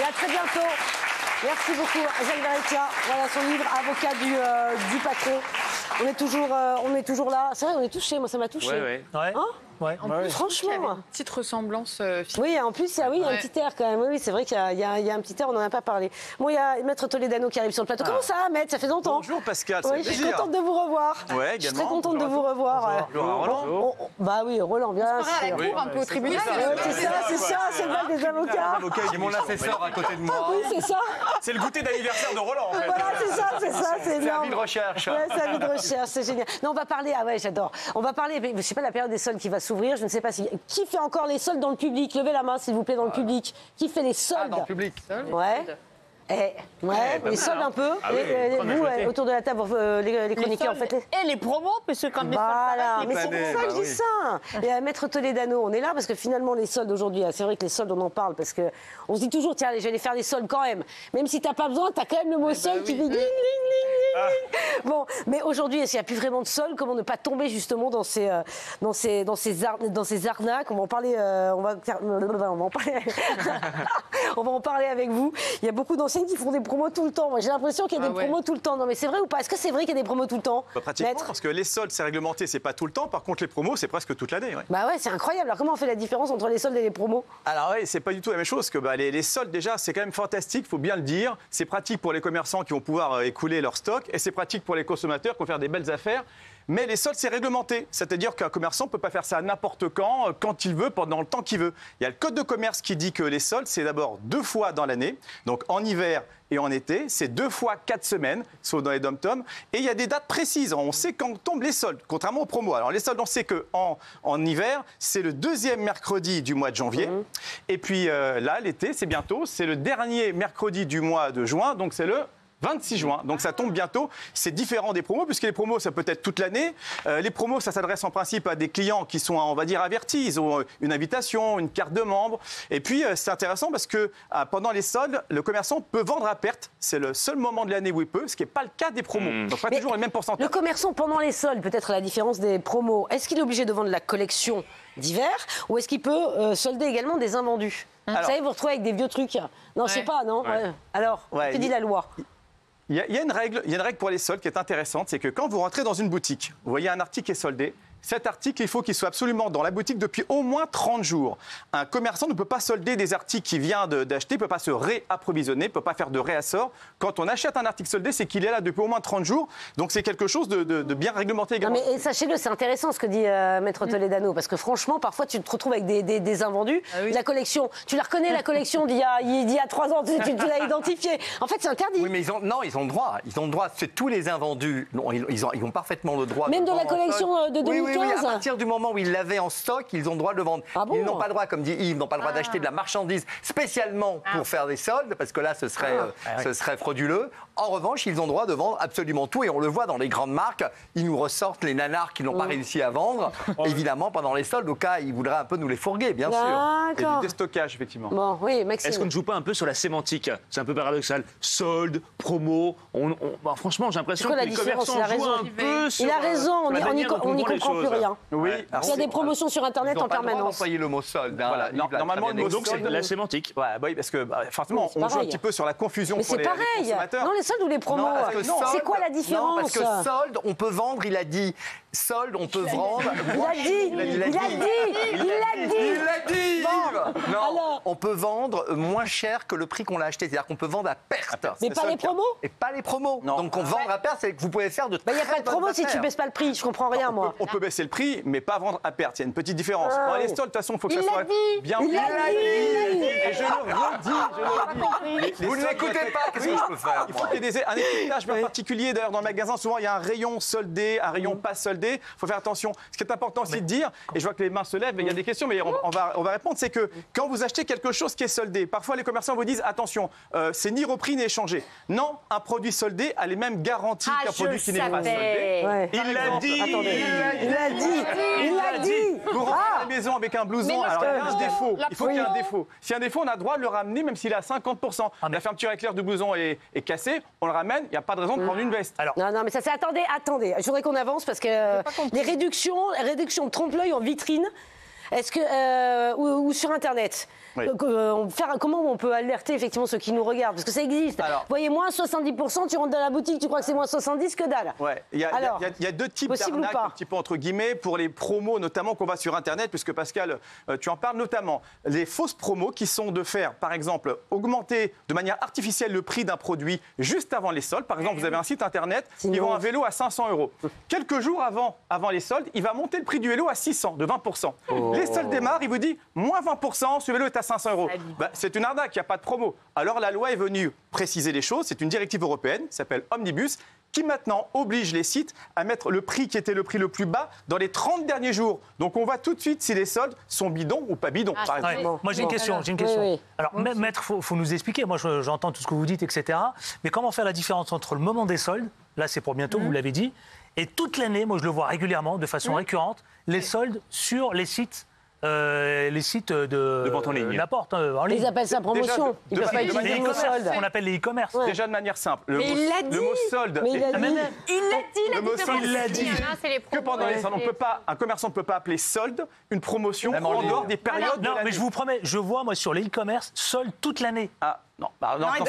Et à très bientôt. Merci beaucoup, Jacques Verrecchia. Voilà son livre, Avocat du patron. On est toujours là. C'est vrai, on est touchés. Moi, ça m'a touché. Ouais. Hein Ouais. En plus, franchement. Il y avait une petite ressemblance physique. Oui, en plus, il y a un petit air quand même. Oui, c'est vrai qu'il y a un petit air, on n'en a pas parlé. Bon, il y a Maître Toledano qui arrive sur le plateau. Comment ça va, Maître? Ça fait longtemps. Bonjour Pascal, Oui, je suis contente de vous revoir. Ouais, je suis également. très contente de vous revoir. Roland. Bah oui, Roland, bien sûr. À la cour, un peu au tribunal. C'est ça, c'est le bal des avocats. J'ai mon assesseur à côté de moi. Oui, c'est ça. C'est le goûter d'anniversaire de Roland en fait. Voilà, c'est ça, c'est énorme. de recherche. Ouais, c'est un de recherche, c'est génial. Non, on va parler, ah ouais, j'adore. On va parler, je sais pas, la période des soldes qui va s'ouvrir, je ne sais pas si... Qui fait encore les soldes dans le public? Levez la main, s'il vous plaît, dans le public. Qui fait les soldes? Dans le public. Ouais. Les soldes un peu. Vous, autour de la table, les chroniqueurs, en fait. Et les promos, parce que quand les Voilà, soldes mais c'est pour ça que je dis ça. Et Maître Toledano, on est là parce que finalement les soldes aujourd'hui, c'est vrai que les soldes on en parle parce que on se dit toujours tiens j'allais faire des soldes quand même. Même si t'as pas besoin, t'as quand même le mot solde qui fait ding, ding, ding. Bon, mais aujourd'hui, s'il n'y a plus vraiment de soldes, comment ne pas tomber justement dans ces arnaques? On va en parler. On va en parler avec vous. Il y a beaucoup d'enseignes qui font des promos tout le temps. Moi, j'ai l'impression qu'il y a des promos tout le temps. Non, mais c'est vrai ou pas? Est-ce que c'est vrai qu'il y a des promos tout le temps? Pratiquement, parce que les soldes, c'est réglementé, c'est pas tout le temps. Par contre, les promos, c'est presque toute l'année. Ouais. Bah ouais, c'est incroyable. Alors, comment on fait la différence entre les soldes et les promos? Alors oui, c'est pas du tout la même chose. Que les soldes, déjà, c'est quand même fantastique, faut bien le dire. C'est pratique pour les commerçants qui vont pouvoir écouler leur stock et c'est pratique pour les consommateurs qui vont faire des belles affaires. Mais les soldes, c'est réglementé. C'est-à-dire qu'un commerçant ne peut pas faire ça n'importe quand il veut, pendant le temps qu'il veut. Il y a le code de commerce qui dit que les soldes, c'est d'abord 2 fois dans l'année. Donc en hiver et en été, c'est 2 fois 4 semaines, sauf dans les dom-toms. Et il y a des dates précises. On sait quand tombent les soldes, contrairement aux promos. Alors les soldes, on sait qu'en hiver, c'est le 2e mercredi du mois de janvier. Et puis là, l'été, c'est bientôt. C'est le dernier mercredi du mois de juin. Donc c'est le 26 juin, donc ça tombe bientôt. C'est différent des promos, puisque les promos, ça peut être toute l'année. Les promos, ça s'adresse en principe à des clients qui sont, on va dire, avertis. Ils ont une invitation, une carte de membre. Et puis, c'est intéressant parce que pendant les soldes, le commerçant peut vendre à perte. C'est le seul moment de l'année où il peut, ce qui n'est pas le cas des promos. Donc, pas toujours le même pourcentage. Le commerçant, pendant les soldes, peut-être la différence des promos, est-ce qu'il est obligé de vendre la collection d'hiver ou est-ce qu'il peut solder également des invendus? Vous savez, vous retrouvez avec des vieux trucs. Non, je sais pas, non Alors, que dit la loi? Il y a une règle pour les soldes qui est intéressante, c'est que quand vous rentrez dans une boutique, vous voyez un article qui est soldé, cet article, il faut qu'il soit absolument dans la boutique depuis au moins 30 jours. Un commerçant ne peut pas solder des articles qu'il vient d'acheter, ne peut pas se réapprovisionner, ne peut pas faire de réassort. Quand on achète un article soldé, c'est qu'il est là depuis au moins 30 jours. Donc c'est quelque chose de bien réglementé également. Non mais sachez-le, c'est intéressant ce que dit Maître Toledano, parce que franchement, parfois tu te retrouves avec des invendus. La collection, tu la reconnais, la collection d'il y a 3 ans, tu l'as identifiée. En fait, c'est interdit. Oui, mais ils ont le droit. Ils ont le droit. C'est tous les invendus. Ils ont parfaitement le droit. Même de la collection de 2015. Oui, à partir du moment où ils l'avaient en stock, ils ont le droit de le vendre. Ils n'ont pas le droit, comme dit Yves, ils n'ont pas le droit d'acheter de la marchandise spécialement pour faire des soldes, parce que là, ce serait frauduleux. En revanche, ils ont le droit de vendre absolument tout, et on le voit dans les grandes marques. Ils nous ressortent les nanars qui n'ont pas réussi à vendre, évidemment, pendant les soldes, au cas où ils voudraient un peu nous les fourguer, bien sûr. Et du déstockage, effectivement. Bon, oui, Maxime. Est-ce qu'on ne joue pas un peu sur la sémantique? C'est un peu paradoxal. Soldes, promo, franchement, j'ai l'impression que les commerçants jouent un peu sur... Il a raison, on n'y comprend plus rien. Oui. Il y a des promotions sur Internet en permanence. Ils n'ont pas le droit d'employer le mot solde. Voilà. Normalement, le mot donc c'est solde, la sémantique. Oui, parce que forcément, on joue un petit peu sur la confusion pour les consommateurs. Non, les soldes ou les promos? C'est quoi la différence? Non, parce que solde, on peut vendre, il a dit. Solde, on peut vendre. Il a dit. Non, on peut vendre moins cher que le prix qu'on l'a acheté. C'est-à-dire qu'on peut vendre à perte. Mais pas les promos? Et pas les promos. Donc on vend à perte, c'est que vous pouvez faire de très Il n'y a pas de promo si tu baisses pas le prix. Je comprends rien, moi. On peut baisser le prix, mais pas vendre à perte. Il y a une petite différence. Dans les soldes, de toute façon, il faut que ça soit bien. Il l'a dit. Et je le redis. Vous ne l'écoutez pas, qu'est-ce que je peux faire? Il faut qu'il y ait un étiquetage bien particulier. D'ailleurs, dans le magasin, souvent, il y a un rayon soldé, un rayon pas soldé. Il faut faire attention. Ce qui est important aussi de dire, et je vois que les mains se lèvent, mais il y a des questions, mais on va répondre, c'est que quand vous achetez quelque chose qui est soldé, parfois les commerçants vous disent, attention, c'est ni repris ni échangé. Non, un produit soldé a les mêmes garanties qu'un produit qui n'est pas soldé. Il l'a dit. Il l'a dit. Vous rentrez à la maison avec un blouson, alors il y a un défaut. Il faut qu'il y ait un défaut. S'il y a un défaut, on a le droit de le ramener, même s'il est à 50%. La fermeture éclair du blouson est cassée, on le ramène, il n'y a pas de raison de prendre une veste. Non, mais ça c'est... Attendez. Je voudrais qu'on avance parce que les réductions de trompe-l'œil en vitrine, est-ce que ou sur Internet, Oui. Comment on peut alerter effectivement ceux qui nous regardent? Parce que ça existe. Alors, vous voyez, moins 70%, tu rentres dans la boutique, tu crois que c'est moins 70 que dalle. Ouais. Il y a deux types d'arnaques, un petit peu entre guillemets, pour les promos notamment qu'on voit sur Internet, puisque Pascal, tu en parles notamment. Les fausses promos qui sont de faire, par exemple, augmenter de manière artificielle le prix d'un produit juste avant les soldes. Par exemple, vous avez un site Internet, ils vendent un vélo à 500 €. Quelques jours avant les soldes, il va monter le prix du vélo à 600, de 20%. Les soldes démarrent, il vous dit moins 20%, ce vélo est à 500 €. C'est une arnaque, il n'y a pas de promo. Alors la loi est venue préciser les choses, c'est une directive européenne, qui s'appelle Omnibus, qui maintenant oblige les sites à mettre le prix qui était le prix le plus bas dans les 30 derniers jours. Donc on voit tout de suite si les soldes sont bidons ou pas bidons, par exemple. Ouais. Moi j'ai une question. Oui. Alors maître, faut nous expliquer. Moi j'entends tout ce que vous dites, etc. Mais comment faire la différence entre le moment des soldes, là c'est pour bientôt, vous l'avez dit, et toute l'année, moi je le vois régulièrement, de façon récurrente, les soldes sur les sites de vente en ligne. La porte en ligne. Ils appellent ça promotion. Ils peuvent pas utiliser le mot solde. On appelle les e-commerce. Déjà de manière simple. Le mot solde. Mais il a dit. Il l'a dit. Que pendant les soldes, un commerçant ne peut pas appeler solde une promotion en dehors des périodes. Non, mais je vous promets, je vois moi sur les e-commerce solde toute l'année. Non,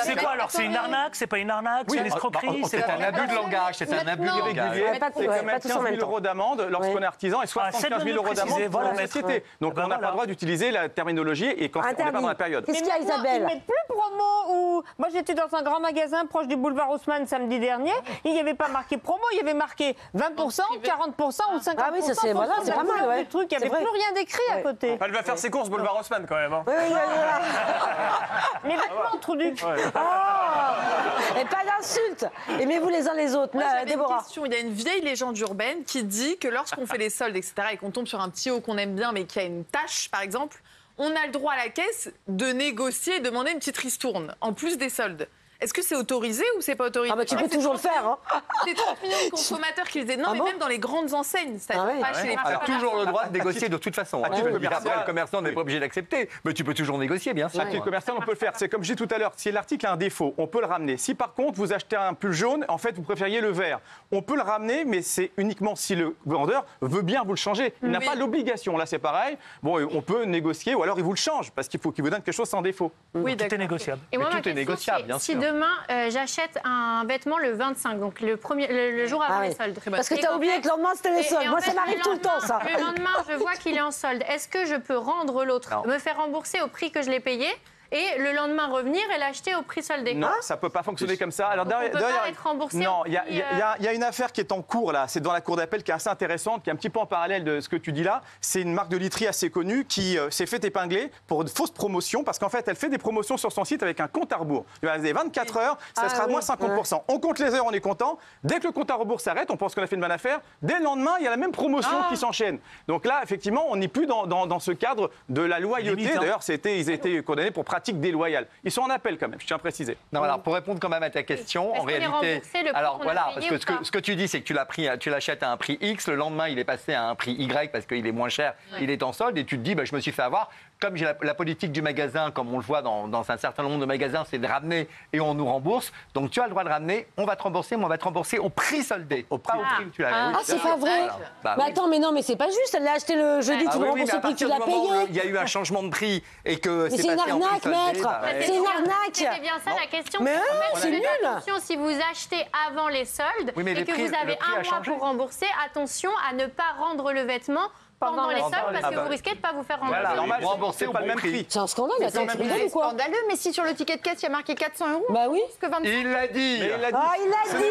c'est quoi alors? C'est une arnaque? C'est pas une arnaque? C'est une escroquerie? C'est un abus de langage. C'est un abus de langage. C'est quand même 15 000 € d'amende lorsqu'on est artisan et 75 000 € d'amende pour la société. Donc on n'a pas le droit d'utiliser la terminologie et quand on n'est pas dans la période. Qu'est-ce qu'il y a, Isabelle? Ils mettent plus promo ou... Moi, j'étais dans un grand magasin proche du boulevard Haussmann samedi dernier. Il n'y avait pas marqué promo, il y avait marqué 20%, 40% ou 50%. Ah oui, ça c'est voilà, c'est pas mal, ouais. Il n'y avait plus rien d'écrit à côté. Elle va faire ses courses boulevard Haussmann quand même. Les vêtements, trou du cul. Et pas d'insultes. Aimez-vous les uns les autres. Moi, j'avais Déborah. une question. Il y a une vieille légende urbaine qui dit que lorsqu'on fait les soldes, etc., et qu'on tombe sur un petit haut qu'on aime bien, mais qui a une tache, par exemple, on a le droit à la caisse de négocier et demander une petite ristourne, en plus des soldes. Est-ce que c'est autorisé ou c'est pas autorisé? Tu peux toujours le faire. Hein. C'est 30 millions de consommateurs qui le disaient. Non, mais même dans les grandes enseignes, c'est-à-dire pas chez les Alors, toujours le droit de négocier de toute façon. Après, le commerçant n'est pas obligé d'accepter, mais tu peux toujours négocier, bien sûr. À titre commercial, on peut le faire. C'est comme je dis tout à l'heure, si l'article a un défaut, on peut le ramener. Si par contre, vous achetez un pull jaune, en fait, vous préfériez le vert, on peut le ramener, mais c'est uniquement si le vendeur veut bien vous le changer. Il n'a pas l'obligation. Là, c'est pareil. Bon, on peut négocier ou alors il vous le change parce qu'il faut qu'il vous donne quelque chose sans défaut. Oui, tout est négociable. Et moi, tout est négociable, bien sûr. Si demain, j'achète un vêtement le 25, donc le jour avant les soldes. Parce que tu as oublié que le lendemain, c'était les soldes. Moi, ça m'arrive tout le temps, ça. Le lendemain, je vois qu'il est en solde. Est-ce que je peux rendre l'autre, me faire rembourser au prix que je l'ai payé et le lendemain revenir et l'acheter au prix soldé? Non, ça peut pas fonctionner comme ça. Alors on peut pas être remboursé. Non, il y a une affaire qui est en cours là. C'est dans la cour d'appel qui est assez intéressante, qui est un petit peu en parallèle de ce que tu dis là. C'est une marque de literie assez connue qui s'est fait épingler pour de fausses promotions parce qu'en fait, elle fait des promotions sur son site avec un compte à rebours. Il va dire 24 heures, ça sera moins 50%. On compte les heures, on est content. Dès que le compte à rebours s'arrête, on pense qu'on a fait une bonne affaire. Dès le lendemain, il y a la même promotion qui s'enchaîne. Donc là, effectivement, on n'est plus dans ce cadre de la loyauté. D'ailleurs, ils étaient condamnés pour pratique déloyale. Ils sont en appel quand même, je tiens à préciser. Non, alors pour répondre quand même à ta question, en réalité, alors voilà, parce que ce que tu dis, c'est que tu l'achètes à un prix X, le lendemain il est passé à un prix Y parce qu'il est moins cher, il est en solde, et tu te dis, je me suis fait avoir. Comme j'ai la politique du magasin, comme on le voit dans un certain nombre de magasins, c'est de ramener et on nous rembourse. Donc tu as le droit de ramener, on va te rembourser, mais on va te rembourser au prix soldé, pas au prix que tu l'avais. Ah, c'est pas vrai. Mais attends, mais non, mais c'est pas juste. Elle l'a acheté le jeudi, tu me rembourses au prix que tu l'as payé. Il y a eu un changement de prix et que c'est une arnaque, maître. C'est une arnaque. C'est bien ça la question. Mais c'est nul. Attention, si vous achetez avant les soldes et que vous avez un mois pour rembourser, attention à ne pas rendre le vêtement pendant les soldes parce que vous risquez de ne pas vous faire rembourser. Voilà, normal, c'est pas le même prix. C'est un scandale, attends, tu rigoles ou quoi? Scandaleux, mais si sur le ticket de caisse, il y a marqué 400 €. Bah oui. Il l'a dit. Ah, il l'a dit.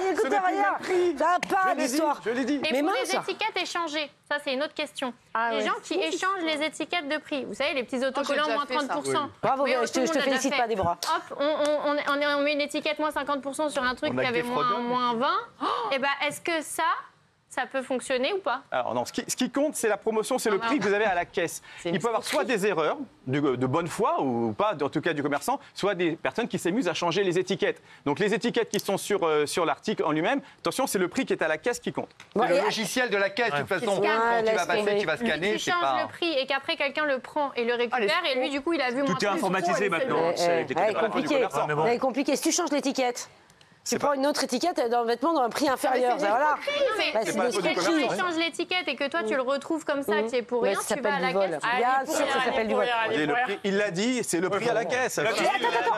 Il écoute rien. Ça part d'histoire. Je l'ai dit. Et pour les étiquettes échangées, ça c'est une autre question. Les gens qui échangent les étiquettes de prix, vous savez, les petits autocollants moins 30%. Bravo, je te félicite pas, Déborah. Hop, on met une étiquette moins 50% sur un truc qui avait moins 20. Et ben, est-ce que ça peut fonctionner ou pas? Alors non, ce qui compte, c'est la promotion, c'est le prix que vous avez à la caisse. Il peut y avoir soit des erreurs de bonne foi, ou pas, en tout cas du commerçant, soit des personnes qui s'amusent à changer les étiquettes. Donc les étiquettes qui sont sur l'article en lui-même, attention, c'est le prix qui est à la caisse qui compte. C'est le logiciel de la caisse, de toute façon. Quand tu vas passer, tu vas scanner. Si tu changes le prix et qu'après quelqu'un le prend et le récupère, et lui, du coup, il a vu moins. Tout est informatisé maintenant. C'est compliqué. Si tu changes l'étiquette. Tu prends une autre étiquette dans le vêtement dans un prix inférieur. Voilà. Si tu changes l'étiquette et que toi tu le retrouves comme ça, tu es pour rien, tu vas à la caisse. Bien sûr, ça s'appelle du vol. Il l'a dit, c'est le prix à la caisse. Attends.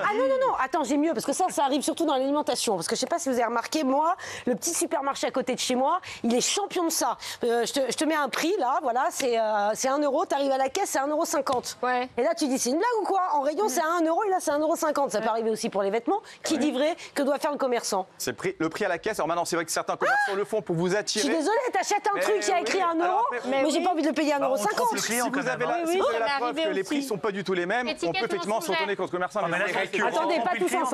Ah non. Attends, j'ai mieux, parce que ça arrive surtout dans l'alimentation. Parce que je sais pas si vous avez remarqué, moi, le petit supermarché à côté de chez moi, il est champion de ça. Je te mets un prix, là, voilà, c'est 1 €. Tu arrives à la caisse, c'est 1,50 €. Ouais. Et là, tu dis, c'est une blague ou quoi? En rayon, c'est à 1 € et là, c'est 1,50 €. Ça peut arriver aussi pour les vêtements. Qui dit vrai? Que doit faire le commerçant? C'est le prix à la caisse. Alors maintenant, c'est vrai que certains commerçants le font pour vous Je attirer. suis désolée, t'achètes un truc qui a écrit 1 €, mais j'ai pas envie de le payer 1,50 €. Si vous avez la preuve que les prix sont pas du tout les mêmes, on peut effectivement se retourner contre le commerçant. Attendez,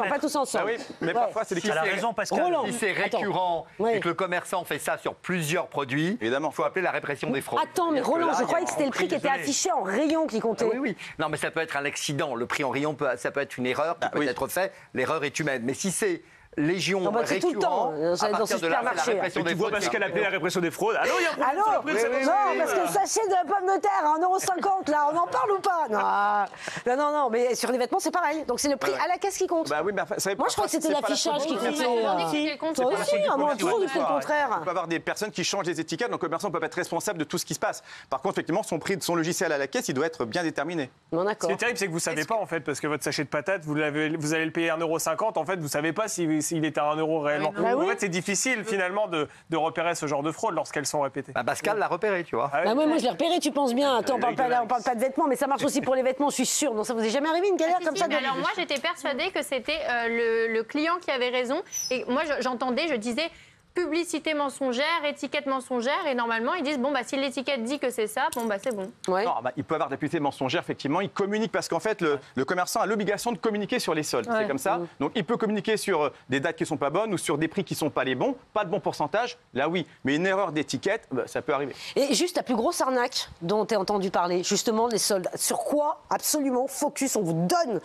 pas tous ensemble. Oui, mais parfois, c'est des Elle a raison, Pascal. Si c'est récurrent et que le commerçant fait ça sur plusieurs produits, il faut appeler la répression des fraudes. Attends, mais Roland, je croyais que c'était le prix qui était affiché en rayon qui comptait. Oui. Non, mais ça peut être un accident. Le prix en rayon, ça peut être une erreur qui peut être faite. L'erreur est humaine. Mais si c'est légion c'est tout le temps, dans ce supermarché. Tu vois Pascal appeler la répression des fraudes. Allô, il y a un problème sur le prix. Non, parce que le sachet de pomme de terre à 1,50 €, là, on en parle ou pas? Non, mais sur les vêtements, c'est pareil. Donc c'est le prix à la caisse qui compte. Bah oui, mais moi, je crois que c'était l'affichage qui comptait. Toi aussi, on a toujours dit le contraire. Il peut y avoir des personnes qui changent les étiquettes, donc le commerçant ne peut pas être responsable de tout ce qui se passe. Par contre, effectivement, son prix de son logiciel à la caisse, il doit être bien déterminé. Bon, d'accord. Ce qui est terrible, c'est que vous ne savez pas, en fait, parce que votre sachet de patates, vous allez le payer 1,50 €. En fait, vous ne savez pas s'il est à 1 € réellement. En fait, c'est difficile, finalement, de repérer ce genre de fraude lorsqu'elles sont répétées. Pascal l'a repéré, tu vois. Moi, je l'ai repéré, tu penses bien. Attends, on parle pas de vêtements, mais ça marche aussi pour les vêtements, je suis sûre. Donc ça vous est jamais arrivé une galère comme ça? Alors moi, j'étais persuadée que c'était le client qui avait raison. Et moi, j'entendais, je disais... publicité mensongère, étiquette mensongère, et normalement ils disent si l'étiquette dit que c'est ça, c'est bon. Ouais. Non, il peut avoir de la publicité mensongère, effectivement, il communique parce qu'en fait le commerçant a l'obligation de communiquer sur les soldes, c'est comme ça. Donc il peut communiquer sur des dates qui sont pas bonnes ou sur des prix qui sont pas les bons, pas de bon pourcentage, là oui, mais une erreur d'étiquette, ça peut arriver. Et juste la plus grosse arnaque dont tu as entendu parler, justement les soldes, sur quoi absolument focus, on vous donne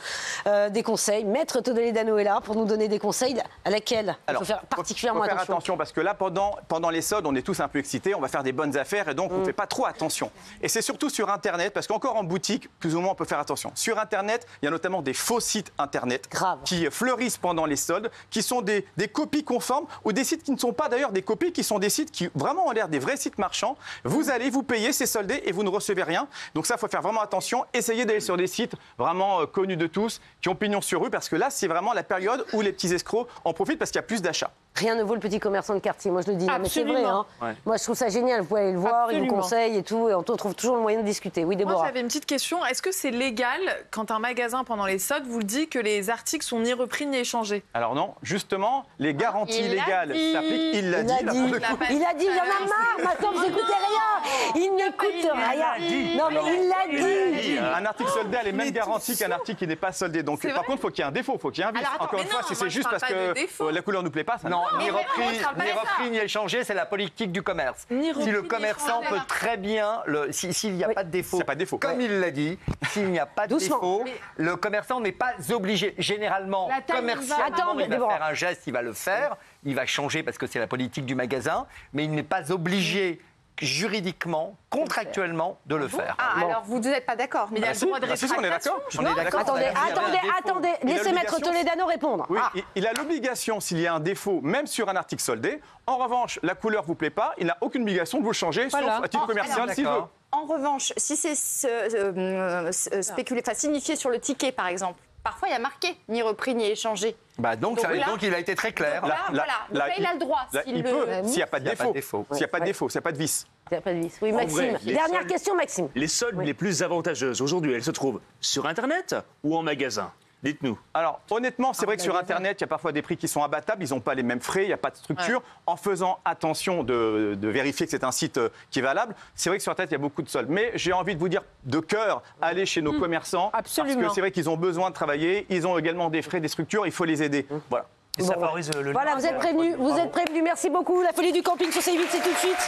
des conseils, Maître Toledano est là pour nous donner des conseils, à laquelle il faut faire particulièrement attention. Parce que là, pendant les soldes, on est tous un peu excités, on va faire des bonnes affaires et donc on ne fait pas trop attention. Et c'est surtout sur Internet, parce qu'encore en boutique, plus ou moins, on peut faire attention. Sur Internet, il y a notamment des faux sites Internet qui fleurissent pendant les soldes, qui sont des copies conformes ou des sites qui ne sont pas d'ailleurs des copies, qui sont des sites qui vraiment ont l'air des vrais sites marchands. Vous allez vous payer, c'est soldé et vous ne recevez rien. Donc ça, il faut faire vraiment attention. Essayez d'aller sur des sites vraiment connus de tous, qui ont pignon sur rue, parce que là, c'est vraiment la période où les petits escrocs en profitent parce qu'il y a plus d'achats. Rien ne vaut le petit commerçant de quartier, moi je le dis, mais c'est vrai. Hein. Ouais. Moi je trouve ça génial, vous pouvez aller le voir, il vous conseille et tout, et on trouve toujours le moyen de discuter. Oui, Déborah. Moi j'avais une petite question, est-ce que c'est légal quand un magasin pendant les soldes vous le dit que les articles sont ni repris ni échangés? Alors non, justement, les garanties légales s'appliquent, il l'a dit. Il a dit, j'en ai marre, maintenant vous n'écoutez rien. Il n'écoute rien. Non mais il l'a dit. Un article soldé a les mêmes garanties qu'un article qui n'est pas soldé. Donc par contre, il faut qu'il y ait un défaut, il faut qu'il y ait un vice. Encore une fois, si c'est juste parce que la couleur ne nous plaît pas, ça non. Ni repris, ni échangé, c'est la politique du commerce. Si le commerçant peut très bien, s'il n'y a pas de défaut, comme il l'a dit, s'il n'y a pas de défaut, le commerçant n'est pas obligé. Généralement, commercialement, il va faire un geste, il va le faire, il va changer parce que c'est la politique du magasin, mais il n'est pas obligé juridiquement, contractuellement, de le faire. Alors vous n'êtes pas d'accord. Mais il y a le droit de rétractation. On est d'accord. Attendez, laissez Maître Toledano répondre. Oui, il a l'obligation, s'il y a un défaut, même sur un article soldé. En revanche, la couleur ne vous plaît pas, il n'a aucune obligation de vous le changer, sauf à titre commercial s'il veut. En revanche, si c'est signifié sur le ticket, par exemple, parfois il y a marqué ni repris ni échangé. Donc il a été très clair. Donc il a le droit. Il peut, s'il n'y a pas de défaut. S'il n'y a pas de défaut, s'il n'y a pas de vice. Il n'y a pas de vice. Oui, Maxime. Dernière question, Maxime. Les soldes les plus avantageuses aujourd'hui, elles se trouvent sur Internet ou en magasin? Dites-nous. Alors, honnêtement, c'est vrai que sur Internet, il y a parfois des prix qui sont abattables, ils n'ont pas les mêmes frais, il n'y a pas de structure. En faisant attention de vérifier que c'est un site qui est valable, c'est vrai que sur Internet, il y a beaucoup de soldes. Mais j'ai envie de vous dire de cœur, allez chez nos commerçants. Absolument. Parce que c'est vrai qu'ils ont besoin de travailler, ils ont également des frais, des structures, il faut les aider. Voilà. Et ça favorise le Voilà, vous êtes prévenus. Merci beaucoup. La folie du camping sur C8, c'est tout de suite.